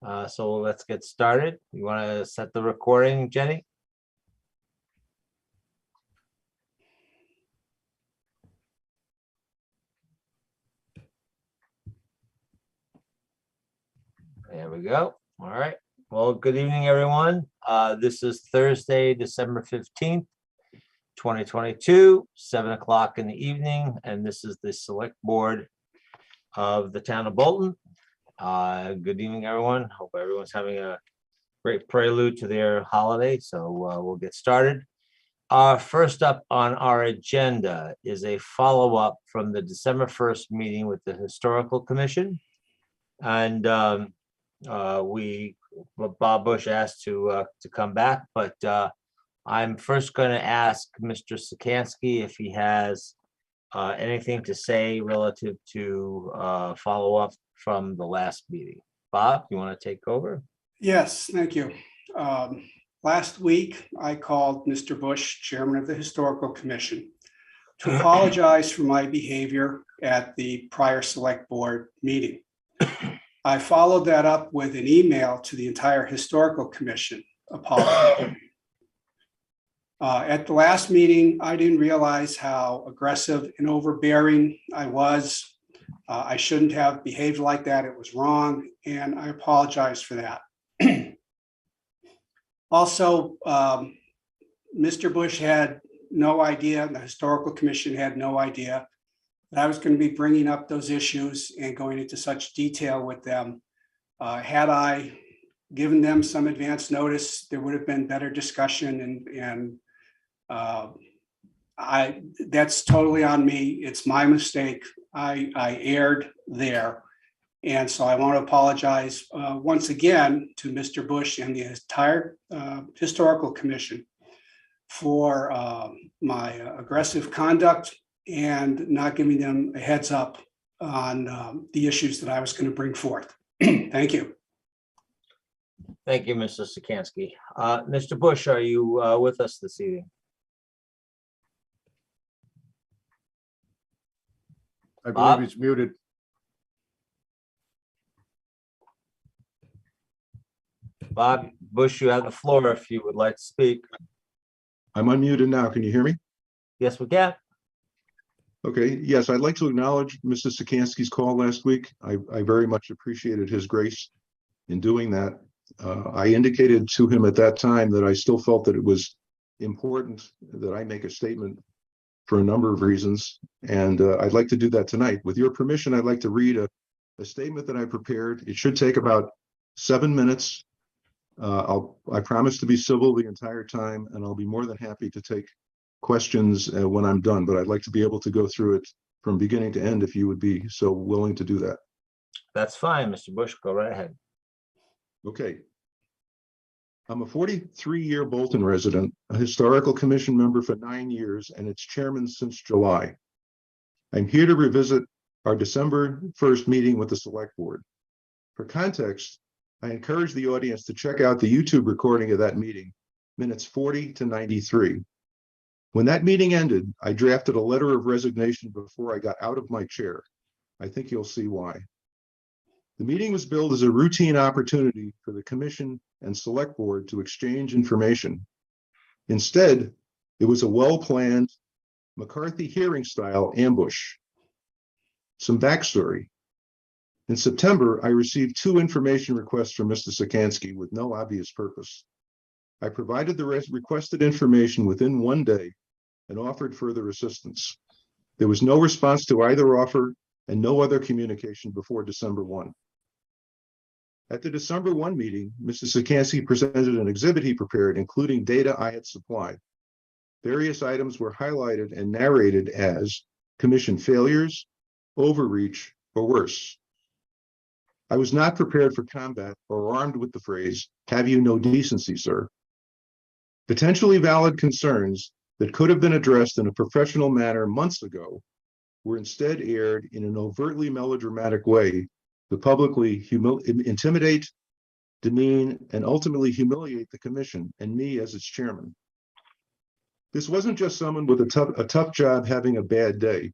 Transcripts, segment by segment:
So let's get started. You want to set the recording, Jenny? There we go. All right. Well, good evening, everyone. This is Thursday, December 15th, 2022, 7 o'clock in the evening, and this is the Select Board of the Town of Bolton. Good evening, everyone. Hope everyone's having a great prelude to their holiday, so we'll get started. First up on our agenda is a follow-up from the December 1st meeting with the Historical Commission. And Bob Bush asked to come back, but I'm first going to ask Mr. Sikansky if he has anything to say relative to follow up from the last meeting. Bob, you want to take over? Yes, thank you. Last week, I called Mr. Bush, Chairman of the Historical Commission, to apologize for my behavior at the prior Select Board meeting. I followed that up with an email to the entire Historical Commission apologizing. At the last meeting, I didn't realize how aggressive and overbearing I was. I shouldn't have behaved like that. It was wrong, and I apologize for that. Also, Mr. Bush had no idea, and the Historical Commission had no idea that I was going to be bringing up those issues and going into such detail with them. Had I given them some advance notice, there would have been better discussion, and that's totally on me. It's my mistake. I erred there. And so I want to apologize once again to Mr. Bush and the entire Historical Commission for my aggressive conduct and not giving them a heads up on the issues that I was going to bring forth. Thank you. Thank you, Mr. Sikansky. Mr. Bush, are you with us this evening? I Bob? believe he's muted. Bob Bush, you have the floor if you would like to speak. I'm unmuted now. Can you hear me? Yes, we can. Okay. Yes, I'd like to acknowledge Mr. Sikansky's call last week. I very much appreciated his grace in doing that. I indicated to him at that time that I still felt that it was important that I make a statement for a number of reasons. And I'd like to do that tonight. With your permission, I'd like to read a statement that I prepared. It should take about 7 minutes. I promise to be civil the entire time, and I'll be more than happy to take questions when I'm done, but I'd like to be able to go through it from beginning to end if you would be so willing to do that. That's fine, Mr. Bush. Go right ahead. Okay. I'm a 43-year Bolton resident, a Historical Commission member for 9 years, and its chairman since July. I'm here to revisit our December 1st meeting with the Select Board. For context, I encourage the audience to check out the YouTube recording of that meeting, minutes 40 to 93. When that meeting ended, I drafted a letter of resignation before I got out of my chair. I think you'll see why. The meeting was billed as a routine opportunity for the Commission and Select Board to exchange information. Instead, it was a well-planned McCarthy hearing-style ambush. Some backstory. In September, I received 2 information requests from Mr. Sikansky with no obvious purpose. I provided the requested information within 1 day and offered further assistance. There was no response to either offer and no other communication before December 1. At the December 1 meeting, Mr. Sikansky presented an exhibit he prepared, including data I had supplied. Various items were highlighted and narrated as commission failures, overreach, or worse. I was not prepared for combat or armed with the phrase, "Have you no decency, sir?" Potentially valid concerns that could have been addressed in a professional manner months ago were instead aired in an overtly melodramatic way to publicly intimidate, demean, and ultimately humiliate the commission and me as its chairman. This wasn't just someone with a tough job having a bad day.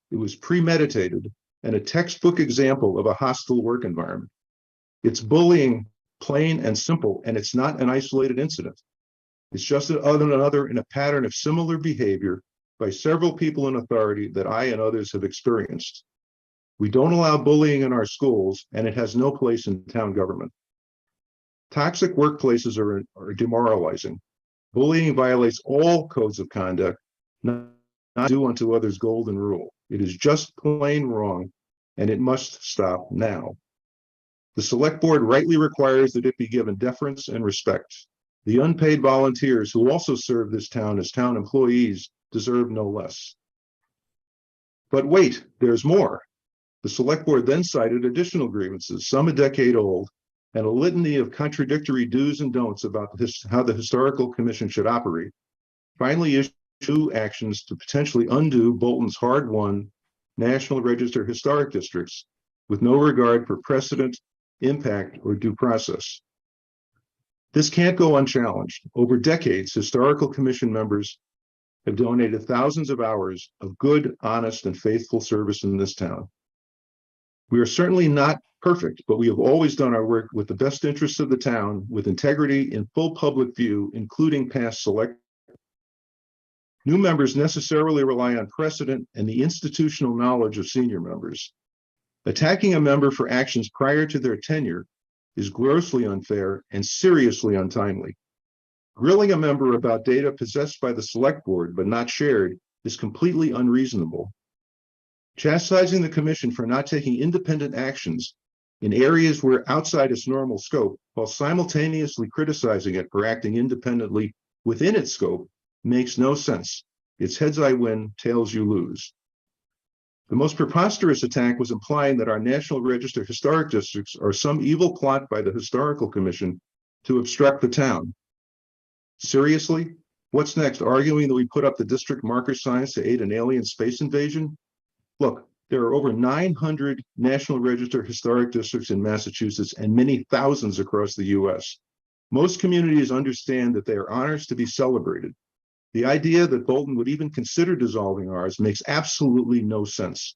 It was premeditated and a textbook example of a hostile work environment. It's bullying plain and simple, and it's not an isolated incident. It's just another in a pattern of similar behavior by several people in authority that I and others have experienced. We don't allow bullying in our schools, and it has no place in town government. Toxic workplaces are demoralizing. Bullying violates all codes of conduct, not do unto others golden rule. It is just plain wrong, and it must stop now. The select board rightly requires that it be given deference and respect. The unpaid volunteers who also serve this town as town employees deserve no less. But wait, there's more. The select board then cited additional grievances, some a decade old, and a litany of contradictory do's and don'ts about how the historical commission should operate. Finally issued actions to potentially undo Bolton's hard-won National Register historic districts with no regard for precedent, impact, or due process. This can't go unchallenged. Over decades, historical commission members have donated thousands of hours of good, honest, and faithful service in this town. We are certainly not perfect, but we have always done our work with the best interests of the town, with integrity in full public view, including past select. New members necessarily rely on precedent and the institutional knowledge of senior members. Attacking a member for actions prior to their tenure is grossly unfair and seriously untimely. Grilling a member about data possessed by the select board but not shared is completely unreasonable. Chastising the commission for not taking independent actions in areas where outside its normal scope, while simultaneously criticizing it for acting independently within its scope, makes no sense. It's heads I win, tails you lose. The most preposterous attack was implying that our National Register historic districts are some evil plot by the Historical Commission to obstruct the town. Seriously? What's next? Arguing that we put up the district marker signs to aid an alien space invasion? Look, there are over 900 National Register historic districts in Massachusetts and many thousands across the US. Most communities understand that they are honors to be celebrated. The idea that Bolton would even consider dissolving ours makes absolutely no sense.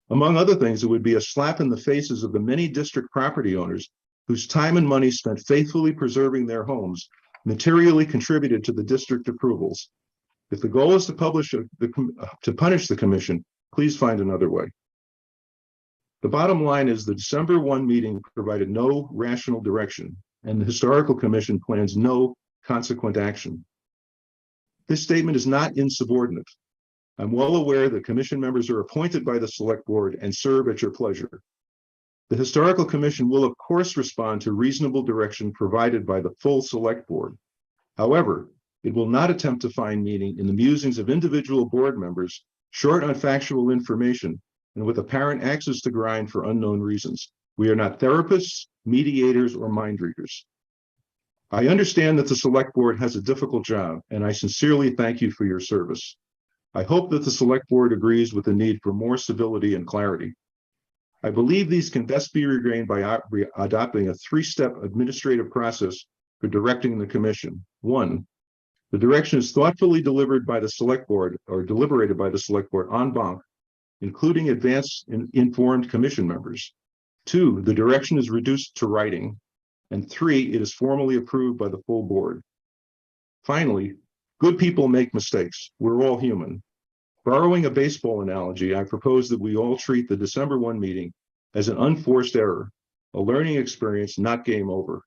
Among other things, it would be a slap in the faces of the many district property owners whose time and money spent faithfully preserving their homes materially contributed to the district approvals. If the goal is to punish the commission, please find another way. The bottom line is the December 1 meeting provided no rational direction, and the Historical Commission plans no consequent action. This statement is not insubordinate. I'm well aware that commission members are appointed by the select board and serve at your pleasure. The Historical Commission will, of course, respond to reasonable direction provided by the full select board. However, it will not attempt to find meaning in the musings of individual board members short on factual information and with apparent axes to grind for unknown reasons. We are not therapists, mediators, or mind readers. I understand that the select board has a difficult job, and I sincerely thank you for your service. I hope that the select board agrees with the need for more civility and clarity. I believe these can best be regained by adopting a three-step administrative process for directing the commission. 1, the direction is thoughtfully delivered by the select board or deliberated by the select board en banc, including advanced informed commission members. 2, the direction is reduced to writing. And 3, it is formally approved by the full board. Finally, good people make mistakes. We're all human. Borrowing a baseball analogy, I propose that we all treat the December 1 meeting as an unforced error, a learning experience, not game over.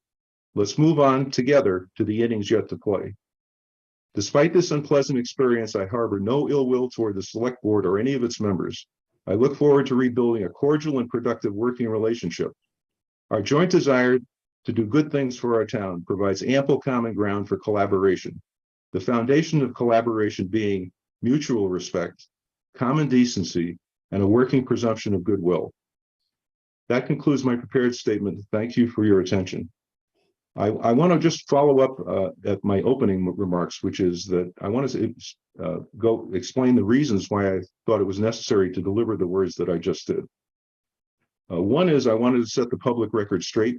Let's move on together to the innings yet to play. Despite this unpleasant experience, I harbor no ill will toward the select board or any of its members. I look forward to rebuilding a cordial and productive working relationship. Our joint desire to do good things for our town provides ample common ground for collaboration. The foundation of collaboration being mutual respect, common decency, and a working presumption of goodwill. That concludes my prepared statement. Thank you for your attention. I want to just follow up at my opening remarks, which is that I want to go explain the reasons why I thought it was necessary to deliver the words that I just did. One is I wanted to set the public record straight.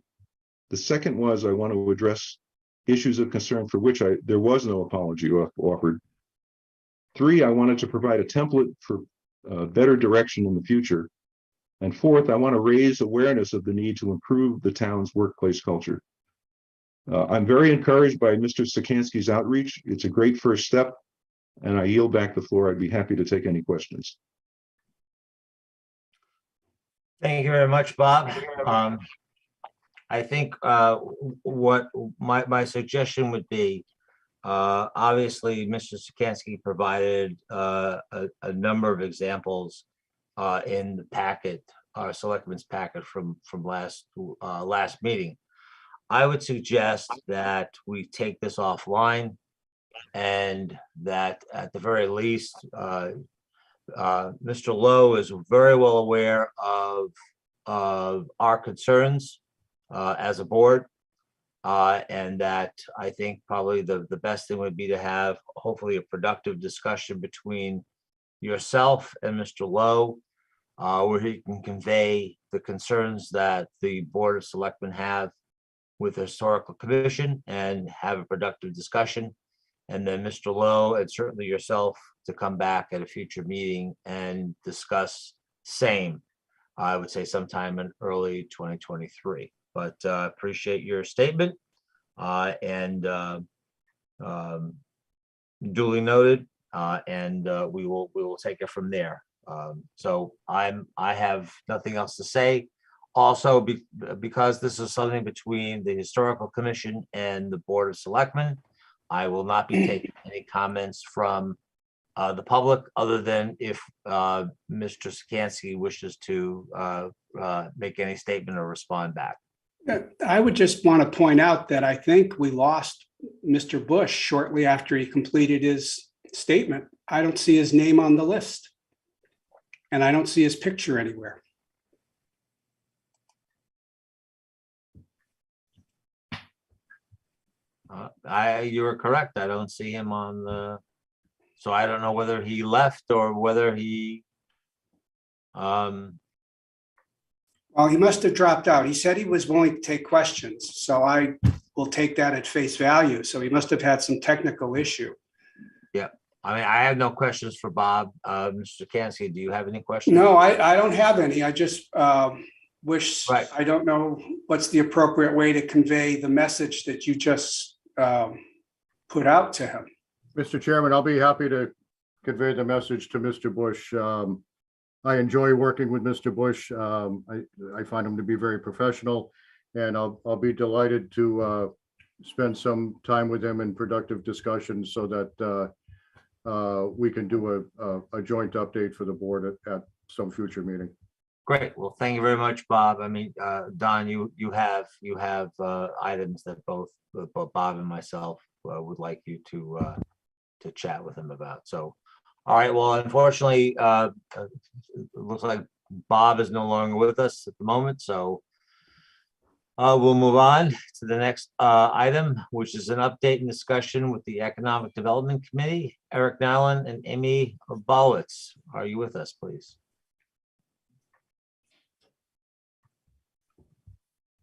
The second was I want to address issues of concern for which there was no apology offered. 3, I wanted to provide a template for better direction in the future. And 4th, I want to raise awareness of the need to improve the town's workplace culture. I'm very encouraged by Mr. Sikansky's outreach. It's a great first step, and I yield back the floor. I'd be happy to take any questions. Thank you very much, Bob. I think what my suggestion would be, obviously, Mr. Sikansky provided a number of examples in the packet, our selectmen's packet from last meeting. I would suggest that we take this offline, and that at the very least, Mr. Lowe is very well aware of our concerns as a board, and that I think probably the best thing would be to have hopefully a productive discussion between yourself and Mr. Lowe, where he can convey the concerns that the Board of Selectmen have with the Historical Commission and have a productive discussion. And then Mr. Lowe and certainly yourself to come back at a future meeting and discuss same, I would say sometime in early 2023. But appreciate your statement, and duly noted, and we will take it from there. So I have nothing else to say. Also, because this is something between the Historical Commission and the Board of Selectmen, I will not be taking any comments from the public, other than if Mr. Sikansky wishes to make any statement or respond back. I would just want to point out that I think we lost Mr. Bush shortly after he completed his statement. I don't see his name on the list, and I don't see his picture anywhere. You are correct. I don't see him on the, so I don't know whether he left or whether he, Well, he must have dropped out. He said he was willing to take questions, so I will take that at face value. So he must have had some technical issue. I mean, I have no questions for Bob. Mr. Sikansky, do you have any questions? No, I don't have any. I just wish, Right. I don't know what's the appropriate way to convey the message that you just put out to him. Mr. Chairman, I'll be happy to convey the message to Mr. Bush. I enjoy working with Mr. Bush. I find him to be very professional, and I'll be delighted to spend some time with him in productive discussions so that we can do a joint update for the board at some future meeting. Great. Well, thank you very much, Bob. I mean, Don, you have items that both Bob and myself would like you to chat with him about. So, all right. Well, unfortunately, it looks like Bob is no longer with us at the moment. So we'll move on to the next item, which is an update and discussion with the Economic Development Committee. Eric Nallen and Amy Bolwitz, are you with us, please?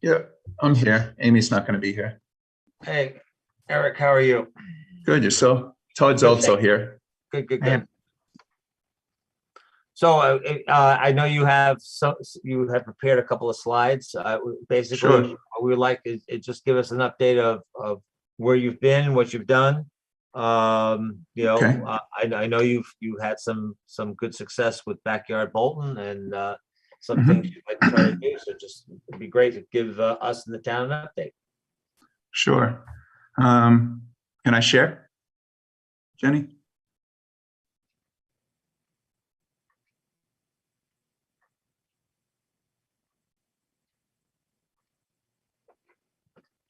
Yeah, I'm here. Amy's not going to be here. Hey, Eric, how are you? Good, yourself? Todd's also here. Good, good, I am. good. So I know you have prepared a couple of slides. Basically, Sure. what we would like is just give us an update of where you've been, what you've done. You know, Okay. I know you had some good success with Backyard Bolton and some Mhm. things you'd like to try to do. So just it'd be great to give us in the town an update. Sure. Can I share? Jenny?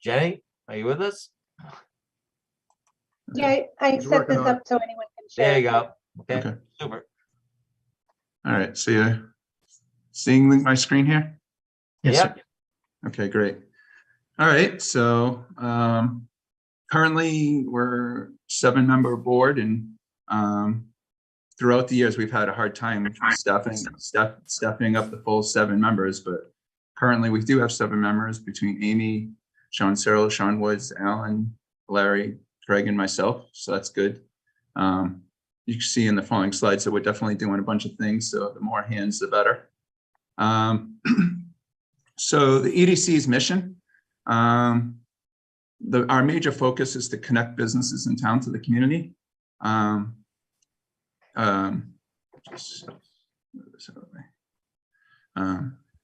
Jenny, are you with us? Yeah, I He's set working this on it. up so anyone can share. There you go. Okay, Okay. super. All right, so you're seeing my screen here? Yep. Okay, great. All right, so currently we're 7-member board, and throughout the years, we've had a hard time staffing up the full 7 members, but currently we do have 7 members between Amy, Sean Searle, Sean Woods, Alan, Larry, Craig, and myself, so that's good. You can see in the following slides that we're definitely doing a bunch of things, so the more hands, the better. So the EDC's mission, our major focus is to connect businesses in town to the community. Just move this out of the way.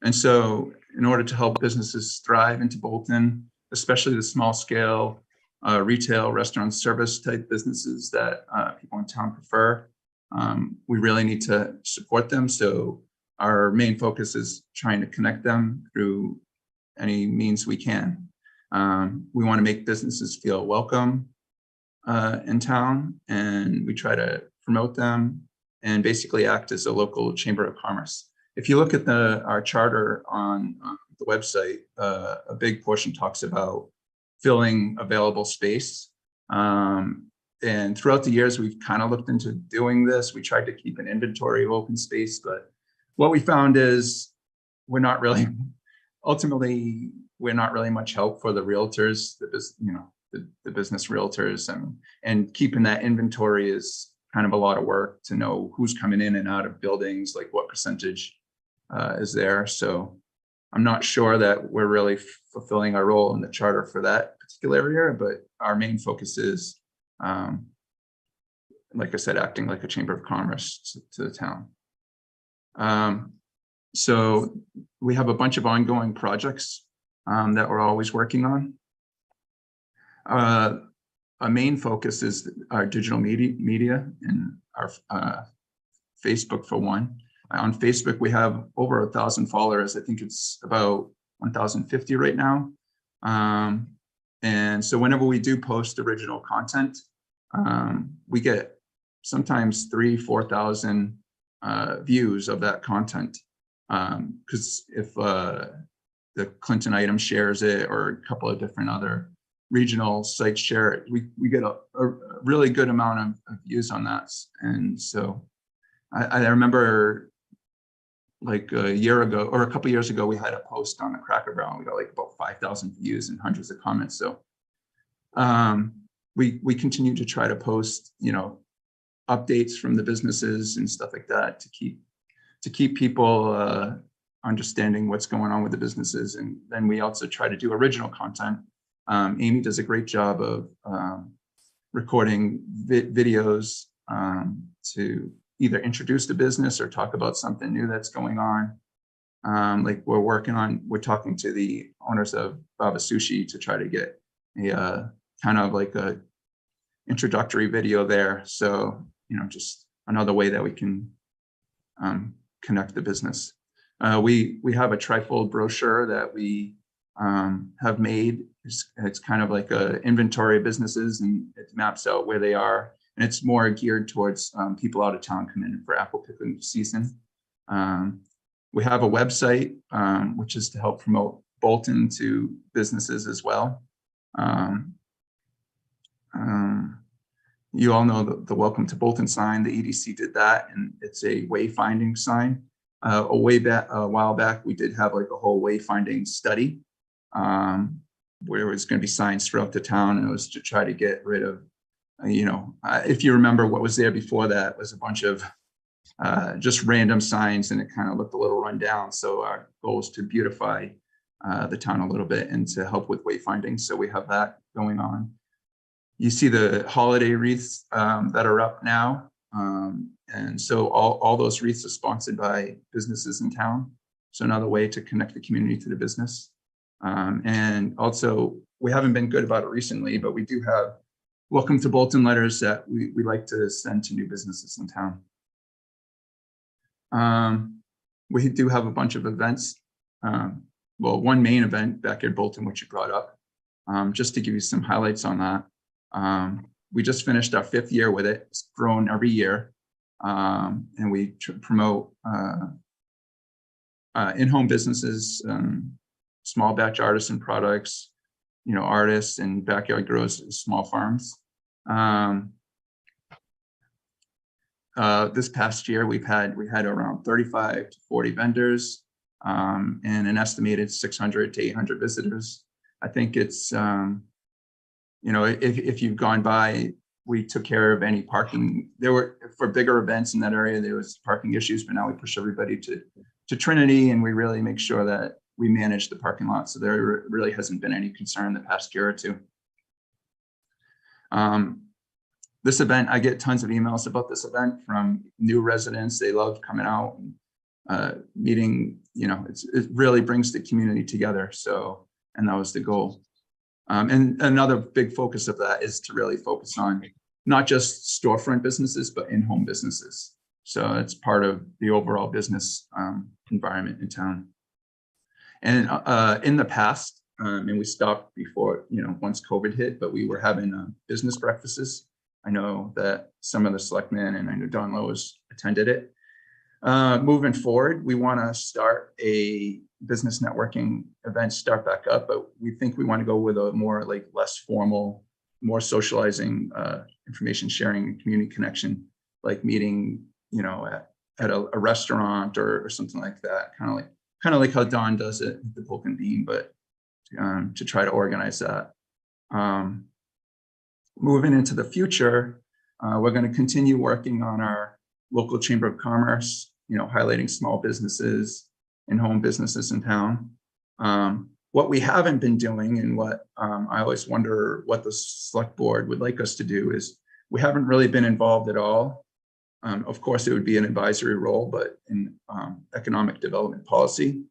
And so in order to help businesses thrive into Bolton, especially the small scale retail, restaurant, service type businesses that people in town prefer, we really need to support them. So our main focus is trying to connect them through any means we can. We want to make businesses feel welcome in town, and we try to promote them and basically act as a local chamber of commerce. If you look at our charter on the website, a big portion talks about filling available space. And throughout the years, we've kind of looked into doing this. We tried to keep an inventory of open space, but what we found is ultimately, we're not really much help for the realtors, the business realtors, and keeping that inventory is kind of a lot of work to know who's coming in and out of buildings, like what percentage is there. So I'm not sure that we're really fulfilling our role in the charter for that particular area, but our main focus is, like I said, acting like a chamber of commerce to the town. So we have a bunch of ongoing projects that we're always working on. Our main focus is our digital media and our Facebook, for one. On Facebook, we have over 1,000 followers. I think it's about 1,050 right now. And so whenever we do post original content, we get sometimes 3,000-4,000 views of that content. Because if the Clinton item shares it, or a couple of different other regional sites share it, we get a really good amount of views on that. And so I remember, like a year ago or a couple of years ago, we had a post on the Cracker Barrel, and we got like about 5,000 views and hundreds of comments. So we continue to try to post, updates from the businesses and stuff like that to keep people understanding what's going on with the businesses. And then we also try to do original content. Amy does a great job of recording videos to either introduce the business or talk about something new that's going on. Like we're talking to the owners of Baba Sushi to try to get a kind of like a introductory video there. So, just another way that we can connect the business. We have a trifold brochure that we have made. It's kind of like a inventory of businesses, and it maps out where they are. And it's more geared towards people out of town coming in for apple picking season. We have a website, which is to help promote Bolton to businesses as well. You all know the Welcome to Bolton sign. The EDC did that, and it's a wayfinding sign. A while back, we did have like a whole wayfinding study where it was going to be signs throughout the town, and it was to try to get rid of, if you remember what was there before that was a bunch of just random signs, and it kind of looked a little run down. So our goal is to beautify the town a little bit and to help with wayfinding. So we have that going on. You see the holiday wreaths that are up now. And so all those wreaths are sponsored by businesses in town. So another way to connect the community to the business. And also, we haven't been good about it recently, but we do have Welcome to Bolton letters that we like to send to new businesses in town. We do have a bunch of events. Well, one main event back at Bolton, which you brought up, just to give you some highlights on that. We just finished our 5th year with it. It's grown every year. And we promote in-home businesses, small batch artisan products, artists and backyard grows, small farms. This past year, we had around 35 to 40 vendors and an estimated 600 to 800 visitors. I think it's, if you've gone by, we took care of any parking. There were, for bigger events in that area, there was parking issues, but now we push everybody to Trinity, and we really make sure that we manage the parking lot. So there really hasn't been any concern the past year or two. This event, I get tons of emails about this event from new residents. They love coming out and meeting, it really brings the community together. So, and that was the goal. And another big focus of that is to really focus on not just storefront businesses, but in-home businesses. So it's part of the overall business environment in town. And in the past, and we stopped before, once COVID hit, but we were having business breakfasts. I know that some of the selectmen and I know Don Lowe's attended it. Moving forward, we want to start a business networking event, start back up, but we think we want to go with a more less formal, more socializing, information sharing, community connection, like meeting, at a restaurant or something like that, kind of like how Don does it at the Polk and Bean, but to try to organize that. Moving into the future, we're going to continue working on our local Chamber of Commerce, highlighting small businesses and home businesses in town. What we haven't been doing, and what I always wonder what the select board would like us to do, is we haven't really been involved at all. Of course, it would be an advisory role, but in economic development policy,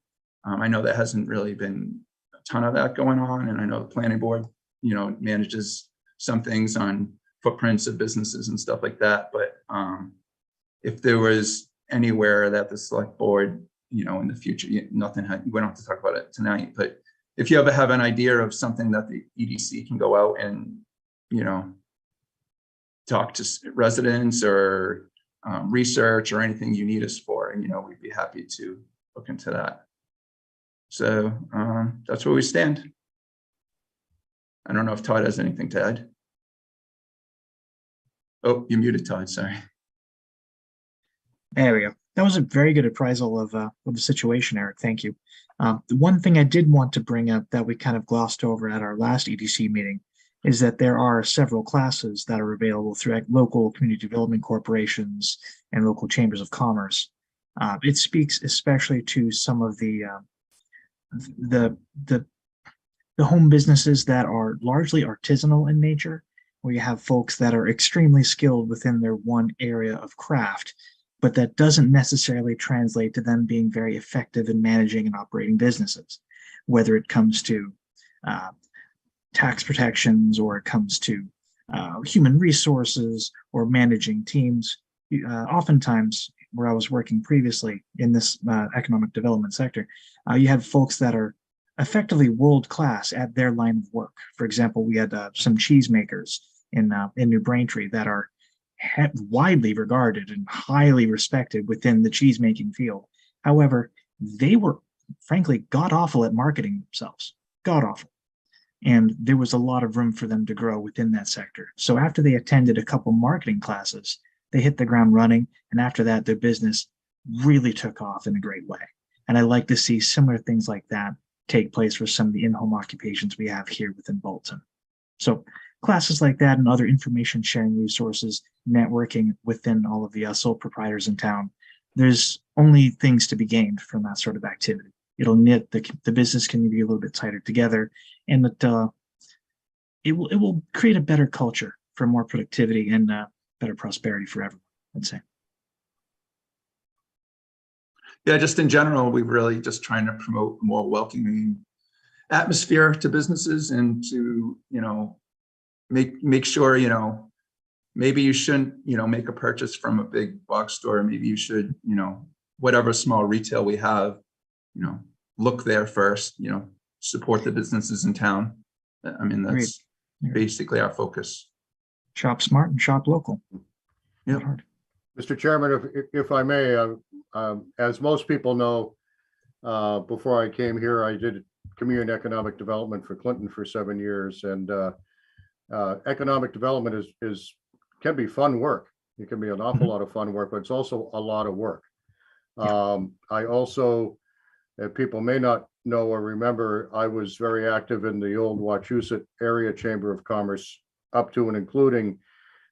I know there hasn't really been a ton of that going on. And I know the planning board, manages some things on footprints of businesses and stuff like that. But if there was anywhere that the select board, in the future, we don't have to talk about it tonight, but if you ever have an idea of something that the EDC can go out and, talk to residents or research or anything you need us for, and, we'd be happy to look into that. So that's where we stand. I don't know if Todd has anything to add. Oh, you muted, Todd, sorry. There we go. That was a very good appraisal of the situation, Eric. Thank you. The one thing I did want to bring up that we kind of glossed over at our last EDC meeting is that there are several classes that are available through local community development corporations and local chambers of commerce. It speaks especially to some of the home businesses that are largely artisanal in nature, where you have folks that are extremely skilled within their one area of craft, but that doesn't necessarily translate to them being very effective in managing and operating businesses, whether it comes to tax protections or it comes to human resources or managing teams. Oftentimes, where I was working previously in this economic development sector, you had folks that are effectively world-class at their line of work. For example, we had some cheesemakers in New Braintree that are widely regarded and highly respected within the cheese-making field. However, they were frankly god-awful at marketing themselves, god-awful. And there was a lot of room for them to grow within that sector. So after they attended a couple marketing classes, they hit the ground running. And after that, their business really took off in a great way. And I like to see similar things like that take place for some of the in-home occupations we have here within Bolton. So classes like that and other information sharing resources, networking within all of the sole proprietors in town, there's only things to be gained from that sort of activity. It'll knit the business community a little bit tighter together, and that it will create a better culture for more productivity and better prosperity for everyone, I'd say. Yeah, just in general, we're really just trying to promote a more welcoming atmosphere to businesses and to, make sure, maybe you shouldn't, make a purchase from a big box store. Maybe you should, whatever small retail we have, look there first, support the businesses in town. I mean, that's basically our focus. Shop smart and shop local. Yeah. Mr. Chairman, if I may, as most people know, before I came here, I did community and economic development for Clinton for 7 years, and economic development can be fun work. It can be an awful lot of fun work, but it's also a lot of work. I also, people may not know or remember, I was very active in the old Wachusett Area Chamber of Commerce, up to and including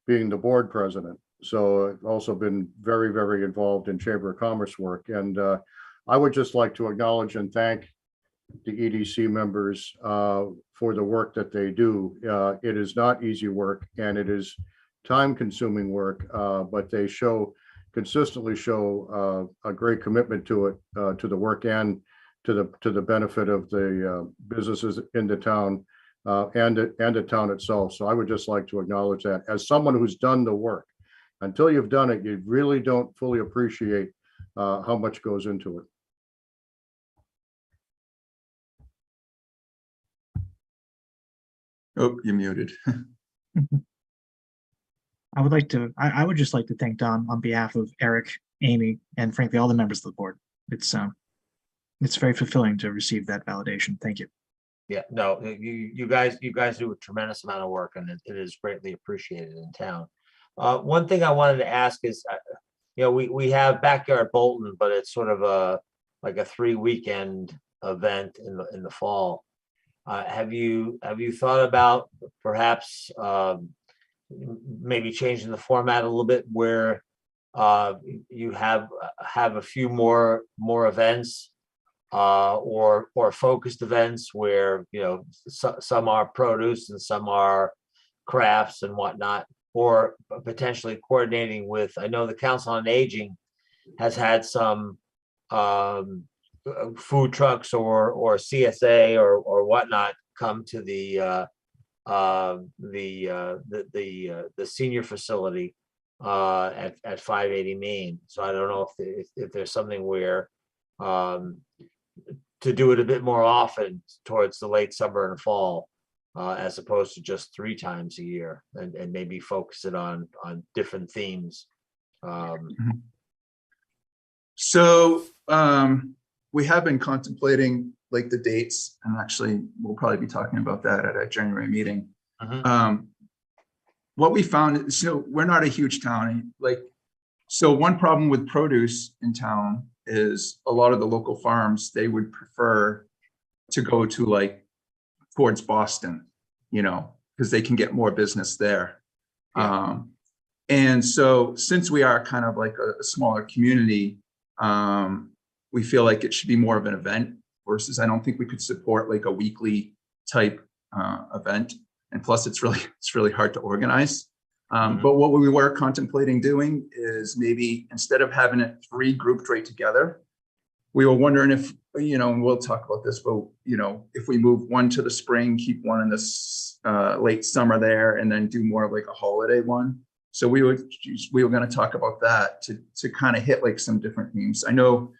being the board president. So I've also been very, very involved in Chamber of Commerce work. And I would just like to acknowledge and thank the EDC members for the work that they do. It is not easy work and it is time-consuming work, but they consistently show a great commitment to it, to the work and to the benefit of the businesses in the town and the town itself. So I would just like to acknowledge that as someone who's done the work. Until you've done it, you really don't fully appreciate how much goes into it. Oh, you're muted. I would just like to thank Don on behalf of Eric, Amy, and frankly, all the members of the board. It's very fulfilling to receive that validation. Thank you. Yeah, no, you guys do a tremendous amount of work, and it is greatly appreciated in town. One thing I wanted to ask is, we have Backyard Bolton, but it's sort of like a 3-weekend event in the fall. Have you thought about perhaps maybe changing the format a little bit where you have a few more events or focused events where some are produce and some are crafts and whatnot, or potentially coordinating with, I know the Council on Aging has had some food trucks or CSA or whatnot come to the senior facility at 580 Main. So I don't know if there's something where to do it a bit more often towards the late summer and fall, as opposed to just 3 times a year, and maybe focus it on different themes. So we have been contemplating like the dates, and actually we'll probably be talking about that at our January meeting. What we found is, we're not a huge town. So one problem with produce in town is a lot of the local farms, they would prefer to go to towards Boston, because they can get more business there. Yeah. And so since we are kind of like a smaller community, we feel like it should be more of an event versus I don't think we could support like a weekly type event. And plus it's really hard to organize. But what we were contemplating doing is maybe instead of having it 3 grouped right together, we were wondering if, and we'll talk about this, but if we move one to the spring, keep one in this late summer there, and then do more of like a holiday one. So we were going to talk about that to kind of hit like some different themes. I know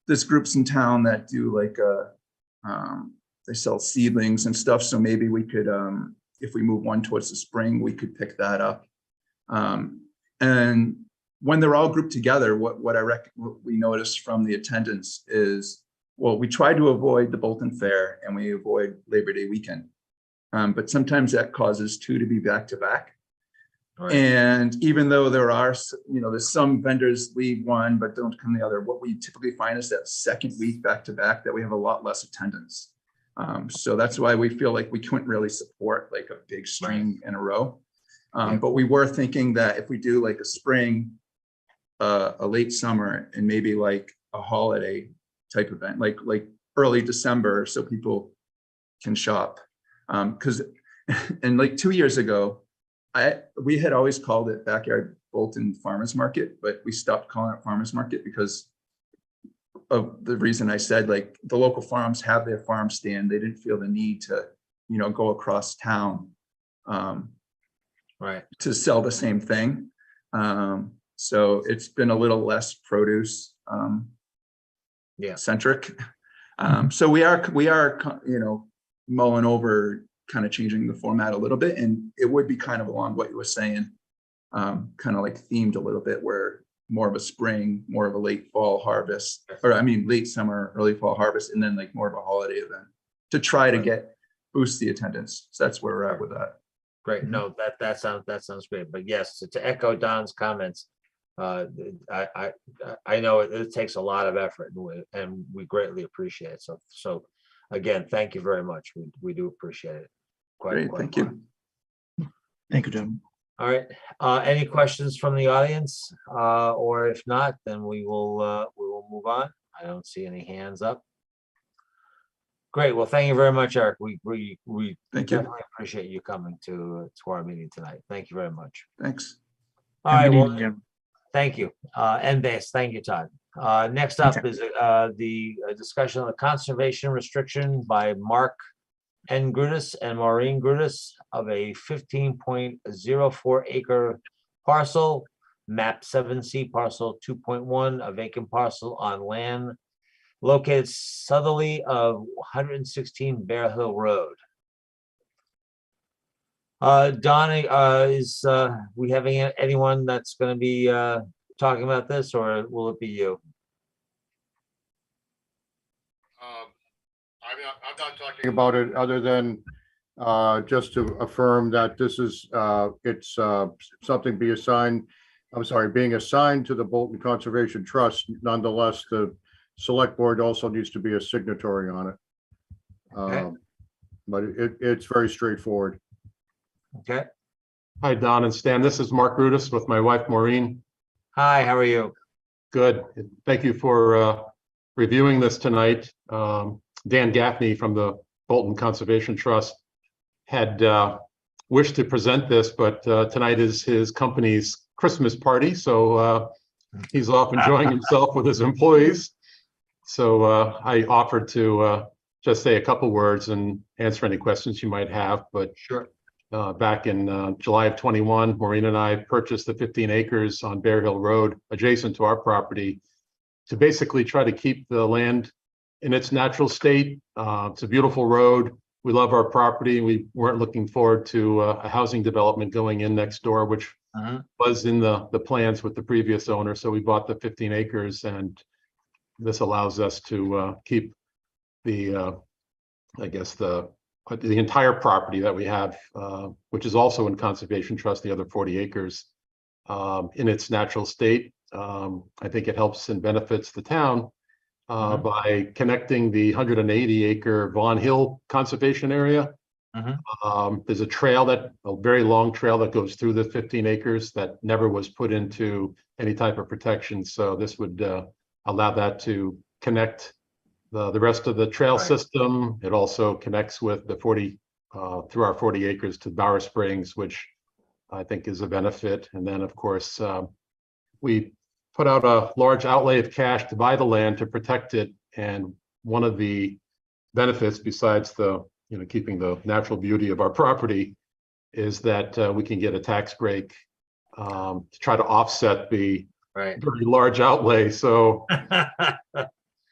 there's groups in town that do like they sell seedlings and stuff. So maybe we could, if we move one towards the spring, we could pick that up. And when they're all grouped together, what we noticed from the attendance is, well, we try to avoid the Bolton Fair and we avoid Labor Day weekend. But sometimes that causes 2 to be back to back. Right. And even though there are, there's some vendors leave one, but don't come the other, what we typically find is that second week back to back that we have a lot less attendance. So that's why we feel like we couldn't really support like a big string in a row. But we were thinking that if we do like a spring, a late summer, and maybe like a holiday type event, like early December, so people can shop. Because and like 2 years ago, we had always called it Backyard Bolton Farmers Market, but we stopped calling it Farmers Market because of the reason I said, like the local farms have their farm stand. They didn't feel the need to, go across town Right. to sell the same thing. So it's been a little less produce centric. So we are, mulling over kind of changing the format a little bit, and it would be kind of along what you were saying, kind of like themed a little bit, where more of a spring, more of a late fall harvest, or I mean late summer, early fall harvest, and then like more of a holiday event to try to boost the attendance. So that's where we're at with that. Great. No, that sounds great. But yes, to echo Don's comments, I know it takes a lot of effort, and we greatly appreciate it. So again, thank you very much. We do appreciate it. Great, thank you. Thank you, gentlemen. All right. Any questions from the audience? Or if not, then we will move on. I don't see any hands up. Great. Well, thank you very much, Eric. We Thank you. definitely appreciate you coming to our meeting tonight. Thank you very much. Thanks. All Have a right, good well, evening, gentlemen. thank you. And this, thank you, Todd. Next up is the discussion of the conservation restriction by Mark N. Grudas and Maureen Grudas of a 15.04 acre parcel, map 7C parcel 2.1, a vacant parcel on land located southerly of 116 Bear Hill Road. Don, is we having anyone that's going to be talking about this, or will it be you? I'm not talking about it other than just to affirm that this is, it's something being assigned to the Bolton Conservation Trust. Nonetheless, the select board also needs to be a signatory on it. Okay. But it's very straightforward. Okay. Hi, Don and Stan. This is Mark Rudis with my wife Maureen. Hi, how are you? Good. Thank you for reviewing this tonight. Dan Gaffney from the Bolton Conservation Trust had wished to present this, but tonight is his company's Christmas party, so he's off enjoying himself with his employees. So I offered to just say a couple words and answer any questions you might have. But Sure. Back in July of 21, Maureen and I purchased the 15 acres on Bear Hill Road adjacent to our property to basically try to keep the land in its natural state. It's a beautiful road. We love our property. We weren't looking forward to a housing development going in next door, which was in the plans with the previous owner. So we bought the 15 acres, and this allows us to keep the, I guess, the entire property that we have, which is also in Conservation Trust, the other 40 acres, in its natural state. I think it helps and benefits the town by connecting the 180 acre Vaughn Hill Conservation Area. There's a very long trail that goes through the 15 acres that never was put into any type of protection. So this would allow that to connect the rest of the trail Right. system. It also connects with the 40 through our 40 acres to Bower Springs, which I think is a benefit. And then, of course, we put out a large outlay of cash to buy the land to protect it. And one of the benefits, besides the keeping the natural beauty of our property, is that we can get a tax break to try to offset the Right. very large outlay. So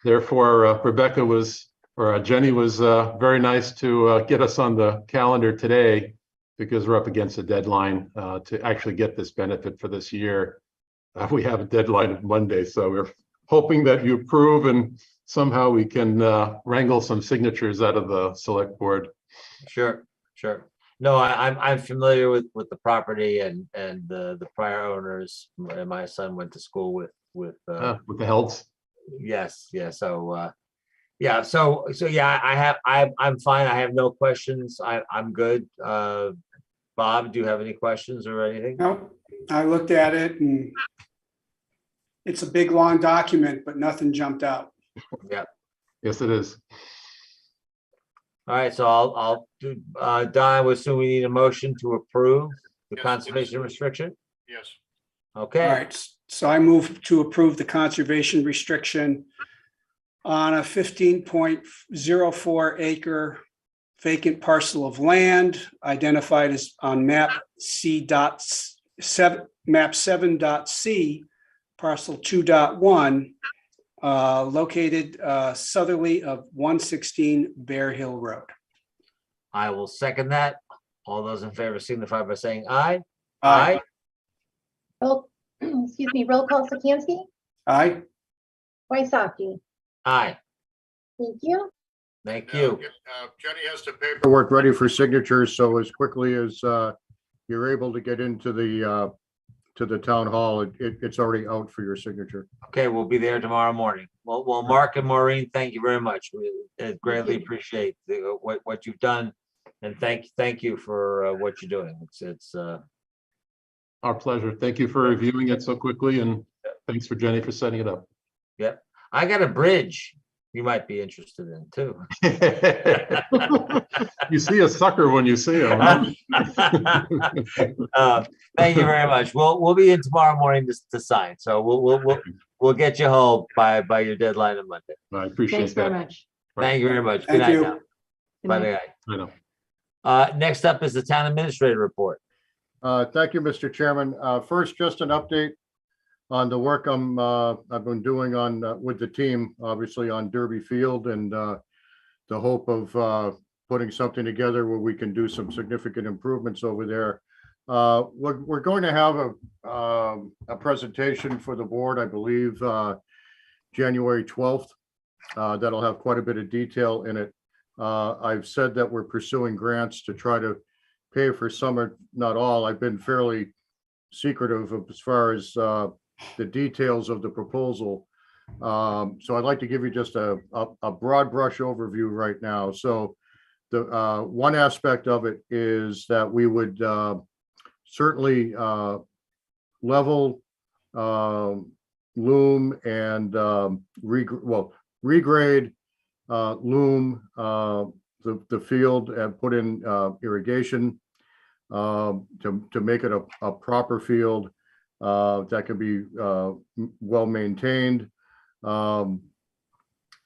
therefore, Jenny was very nice to get us on the calendar today, because we're up against a deadline to actually get this benefit for this year. We have a deadline of Monday, so we're hoping that you approve and somehow we can wrangle some signatures out of the select board. Sure. No, I'm familiar with the property and the prior owners. My son went to school with With the Helds. yes. So yeah, so yeah, I'm fine. I have no questions. I'm good. Bob, do you have any questions or anything? No, I looked at it and it's a big, long document, but nothing jumped out. Yeah. Yes, it is. All right, so I'll do, Don, I would assume we need a motion to approve the Yes, conservation restriction? Yes. All Okay, right, so I move to approve the conservation restriction on a 15.04 acre vacant parcel of land identified as on map map 7.c, parcel 2.1, located southerly of 116 Bear Hill Road. I will second that. All those in favor signify by saying aye. Aye. Excuse me, roll call Sikansky, Aye. Waisaki. Aye. Thank you. Thank you. Jenny has the paperwork ready for signatures, so as quickly as you're able to get into the town hall, it's already out for your signature. Okay, we'll be there tomorrow morning. Well, Mark and Maureen, thank you very much. We greatly you. appreciate what you've done. And thank you for what you're doing. It's Our pleasure. Thank you for reviewing it so quickly, and thanks for Jenny for setting it up. I got a bridge. you might be interested in too. You see a sucker when you see him. Thank you very much. We'll be in tomorrow morning to sign. So we'll get you home by your deadline on Monday. I appreciate Thanks very that. much. Thank you very much. Good Thank night you. now. Good Bye night. bye. I know. Next up is the town administrator report. Thank you, Mr. Chairman. First, just an update on the work I've been doing on with the team, obviously on Derby Field, and the hope of putting something together where we can do some significant improvements over there. We're going to have a presentation for the board, I believe, January 12th. That'll have quite a bit of detail in it. I've said that we're pursuing grants to try to pay for some, or not all. I've been fairly secretive as far as the details of the proposal. So I'd like to give you just a broad brush overview right now. So the one aspect of it is that we would certainly level, loom, and regrade, loom the field and put in irrigation to make it a proper field that can be well maintained. And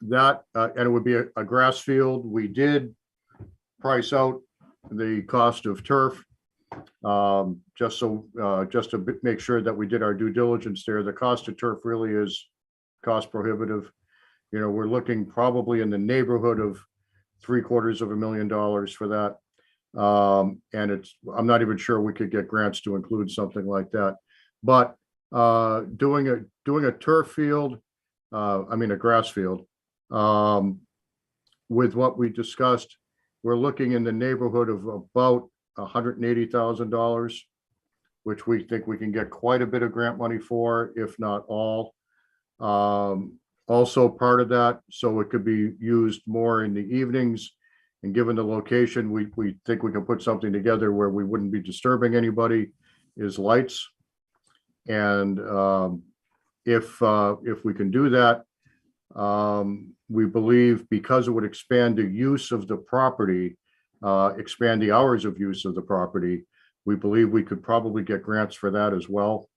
it would be a grass field. We did price out the cost of turf, just to make sure that we did our due diligence there. The cost of turf really is cost prohibitive. You know, we're looking probably in the neighborhood of $750,000 for that. And I'm not even sure we could get grants to include something like that. But doing a turf field, a grass field, with what we discussed, we're looking in the neighborhood of about $180,000, which we think we can get quite a bit of grant money for, if not all. Also part of that, so it could be used more in the evenings. And given the location, we think we can put something together where we wouldn't be disturbing anybody, is lights. And if we can do that, we believe because it would expand the use of the property, expand the hours of use of the property, we believe we could probably get grants for that as well.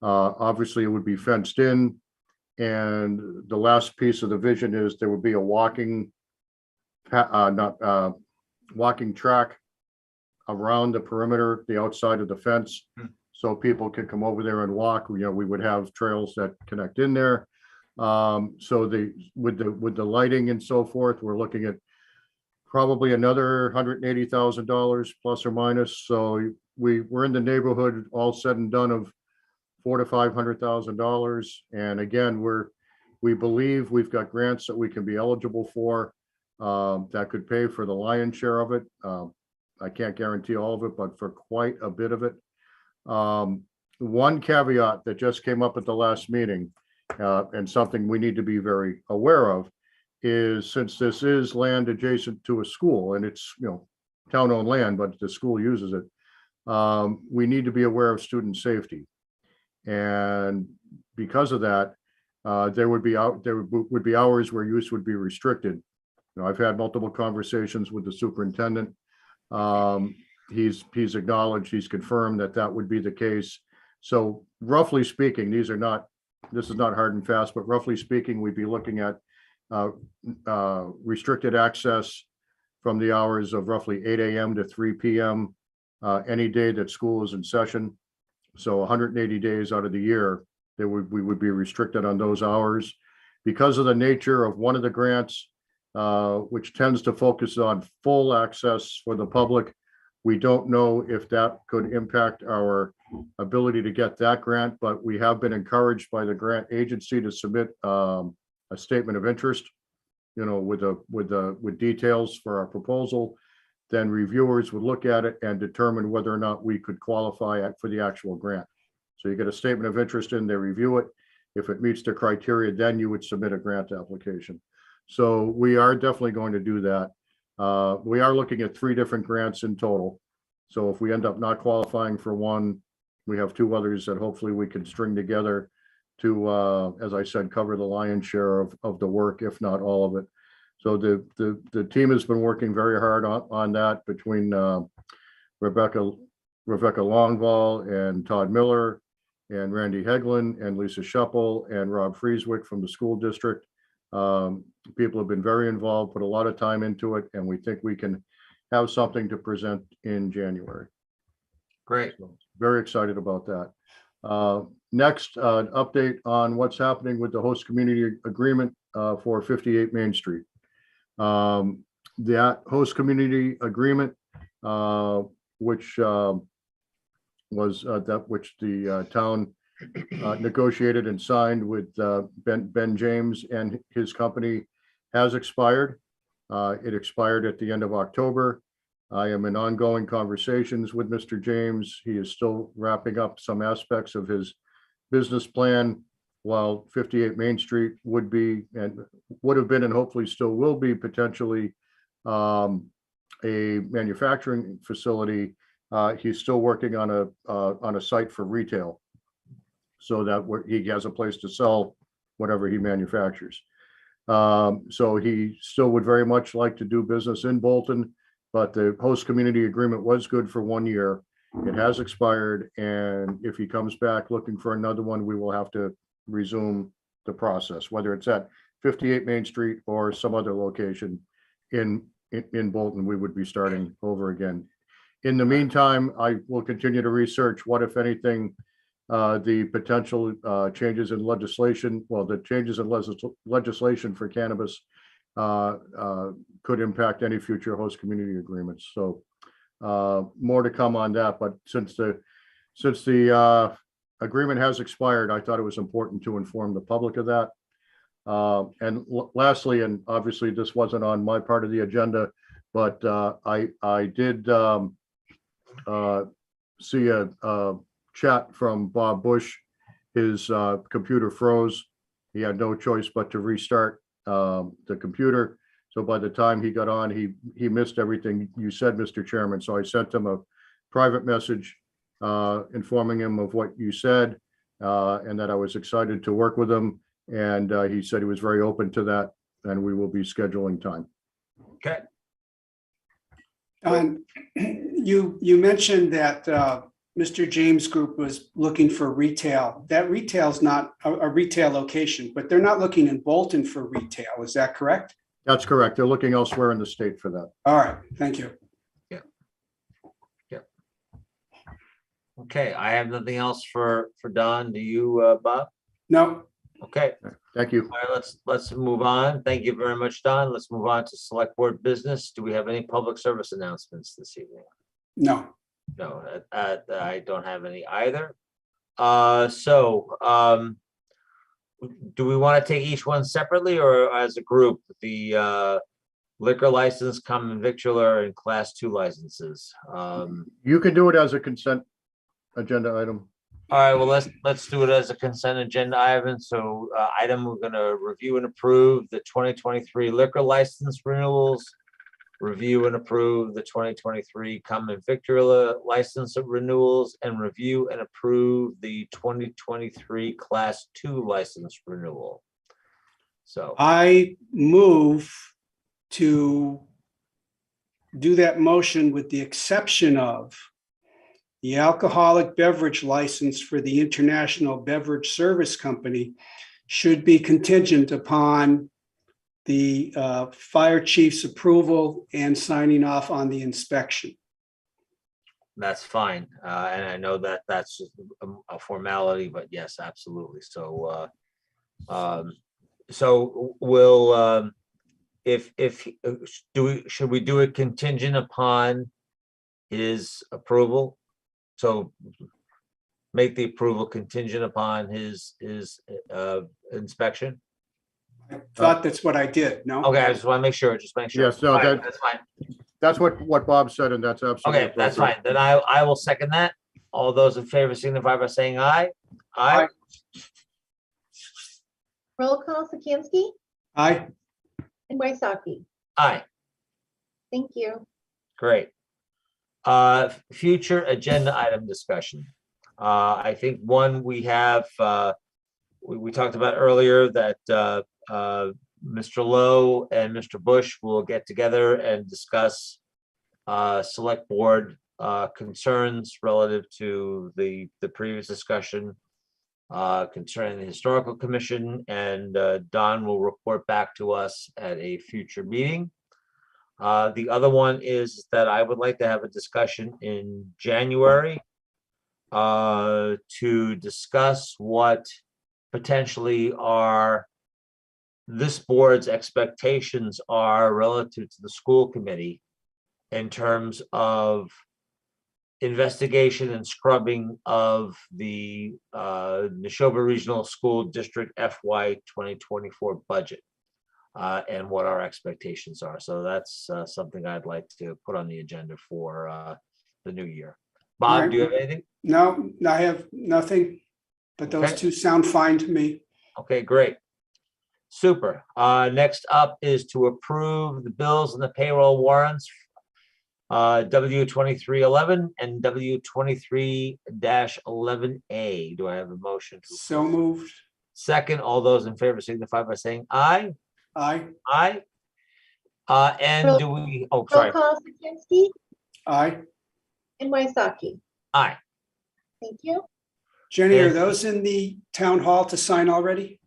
Obviously, it would be fenced in. And the last piece of the vision is there would be a walking track around the perimeter, the outside of the fence, so people can come over there and walk. You know, we would have trails that connect in there. So with the lighting and so forth, we're looking at probably another $180,000 plus or minus. So we're in the neighborhood, all said and done, of $400,000 to $500,000. And again, we believe we've got grants that we can be eligible for that could pay for the lion's share of it. I can't guarantee all of it, but for quite a bit of it. One caveat that just came up at the last meeting, and something we need to be very aware of, is since this is land adjacent to a school and it's, you know, town-owned land, but the school uses it, we need to be aware of student safety. And because of that, there would be hours where use would be restricted. You know, I've had multiple conversations with the superintendent. He's acknowledged, he's confirmed that would be the case. So roughly speaking, this is not hard and fast, but roughly speaking, we'd be looking at restricted access from the hours of roughly 8 a.m. to 3 p.m. Any day that school is in session. So 180 days out of the year, we would be restricted on those hours. Because of the nature of one of the grants, which tends to focus on full access for the public, we don't know if that could impact our ability to get that grant, but we have been encouraged by the grant agency to submit a statement of interest, you know, with details for our proposal. Then reviewers would look at it and determine whether or not we could qualify for the actual grant. So you get a statement of interest in, they review it. If it meets the criteria, then you would submit a grant application. So we are definitely going to do that. We are looking at 3 different grants in total. So if we end up not qualifying for one, we have 2 others that hopefully we can string together to, as I said, cover the lion's share of the work, if not all of it. So the team has been working very hard on that between Rebecca Longval and Todd Miller and Randy Heglin and Lisa Sheppel and Rob Frieswick from the school district. People have been very involved, put a lot of time into it, and we think we can have something to present in January. Great. So, very excited about that. Next, update on what's happening with the host community agreement for 58 Main Street. That host community agreement, which was which the town negotiated and signed with Ben James and his company, has expired. It expired at the end of October. I am in ongoing conversations with Mr. James. He is still wrapping up some aspects of his business plan, while 58 Main Street would be and would have been and hopefully still will be potentially a manufacturing facility. He's still working on a site for retail, so that he has a place to sell whatever he manufactures. So he still would very much like to do business in Bolton, but the host community agreement was good for 1 year. It has expired, and if he comes back looking for another one, we will have to resume the process, whether it's at 58 Main Street or some other location in Bolton. We would be starting over again. In the meantime, I will continue to research what, if anything, the potential changes in legislation, well, the changes in legislation for cannabis could impact any future host community agreements. So more to come on that, but since the agreement has expired, I thought it was important to inform the public of that. And lastly, and obviously this wasn't on my part of the agenda, but I did see a chat from Bob Bush. His computer froze. He had no choice but to restart the computer. So by the time he got on, he missed everything you said, Mr. Chairman. So I sent him a private message informing him of what you said and that I was excited to work with him. And he said he was very open to that, and we will be scheduling time. Okay. You mentioned that Mr. James Group was looking for retail. That retail is not a retail location, but they're not looking in Bolton for retail. Is that correct? That's correct. They're looking elsewhere in the state for that. All right, thank you. Okay, I have nothing else for Don. Do you, Bob? No, Okay, Thank you. all right, let's move on. Thank you very much, Don. Let's move on to select board business. Do we have any public service announcements this evening? no. No, I don't have any either. Do we want to take each one separately or as a group? The liquor license, common victular, and class 2 licenses. You can do it as a consent agenda item. All right, well, let's do it as a consent agenda item. So item, we're gonna review and approve the 2023 liquor license renewals. Review and approve the 2023 common victular license renewals, and review and approve the 2023 class 2 license renewal. So, I move to do that motion with the exception of the alcoholic beverage license for the International Beverage Service Company should be contingent upon the fire chief's approval and signing off on the inspection. that's fine. And I know that that's a formality, but yes, absolutely. So, so we'll, should we do it contingent upon his approval? So make the approval contingent upon his inspection? I thought that's what I did, no? Okay, I just want to make sure, Yes, no, All right, that- that's fine. That's what Bob said, and that's absolutely. Okay, that's appropriate. fine. Then I will second that. All those in favor signify by saying aye. Aye. Roll call Sikansky Aye. and Waisaki. Aye. Thank you. Great. Future agenda item discussion. I think one, we have we talked about earlier that Mr. Lowe and Mr. Bush will get together and discuss select board concerns relative to the previous discussion concerning the Historical Commission, and Don will report back to us at a future meeting. The other one is that I would like to have a discussion in January to discuss what potentially are this board's expectations are relative to the school committee in terms of investigation and scrubbing of the Neshoba Regional School District FY 2024 budget and what our expectations are. So that's something I'd like to put on the agenda for the new year. Bob, do you have anything? No, I have nothing, but those Okay. two sound fine to me. Okay, great. Super. Next up is to approve the bills and the payroll warrants. W 2311 and W 23-11A. Do I have a motion? So moved. Second, all those in favor signify by saying aye. Aye, Aye. And do we, oh, Roll sorry, call Sikansky aye. and Waisaki. aye. Thank you. Jenny, are Yes. those in the town hall to sign already?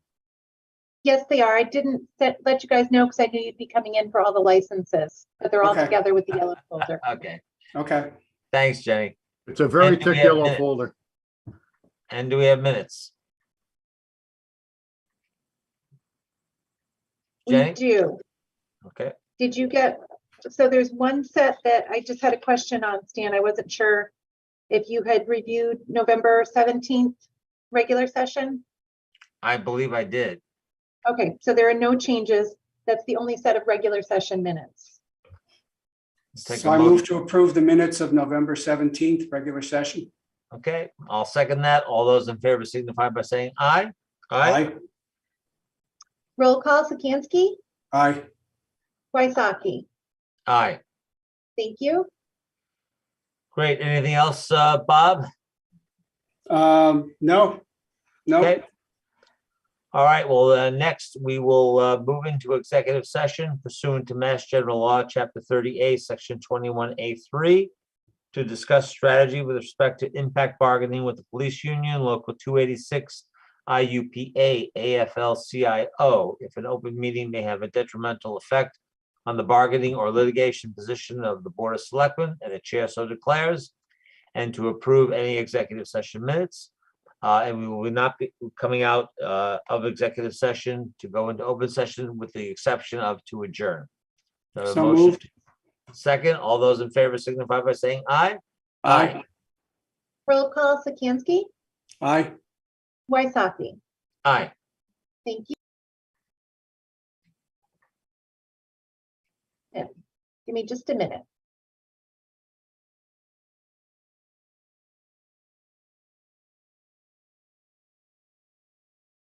Yes, they are. I didn't let you guys know because I knew you'd be coming in for all the licenses, but they're all Okay. together with the yellow folder. Okay, Okay, thanks, Jenny. It's a very And do we thick have yellow minutes? folder. And do we have minutes? We Jenny? do. Okay, Did you get, so there's one set that I just had a question on, Stan. I wasn't sure if you had reviewed November 17th regular session. I believe I did. Okay, so there are no changes. That's the only set of regular session minutes. Take so a I move motion. to approve the minutes of November 17th, regular session. Okay, I'll second that. All those in favor signify by saying aye. Aye, Roll call Sikansky, aye. Waisaki. Aye. Thank you. Great. Anything else, Bob? No, Okay. no, All right, well, next, we will move into executive session pursuant to Mass General Law, Chapter 30A, Section 21A3, to discuss strategy with respect to impact bargaining with the police union, Local 286, IUPA, AFL-CIO, if an open meeting may have a detrimental effect on the bargaining or litigation position of the Board of Selectmen, and the chair so declares, and to approve any executive session minutes. And we will not be coming out of executive session to go into open session with the exception of to adjourn. so Motion. moved. Second, all those in favor signify by saying aye. Aye, Roll call Sikansky, aye. Waisaki. Aye. Thank you. Yeah. Give me just a minute.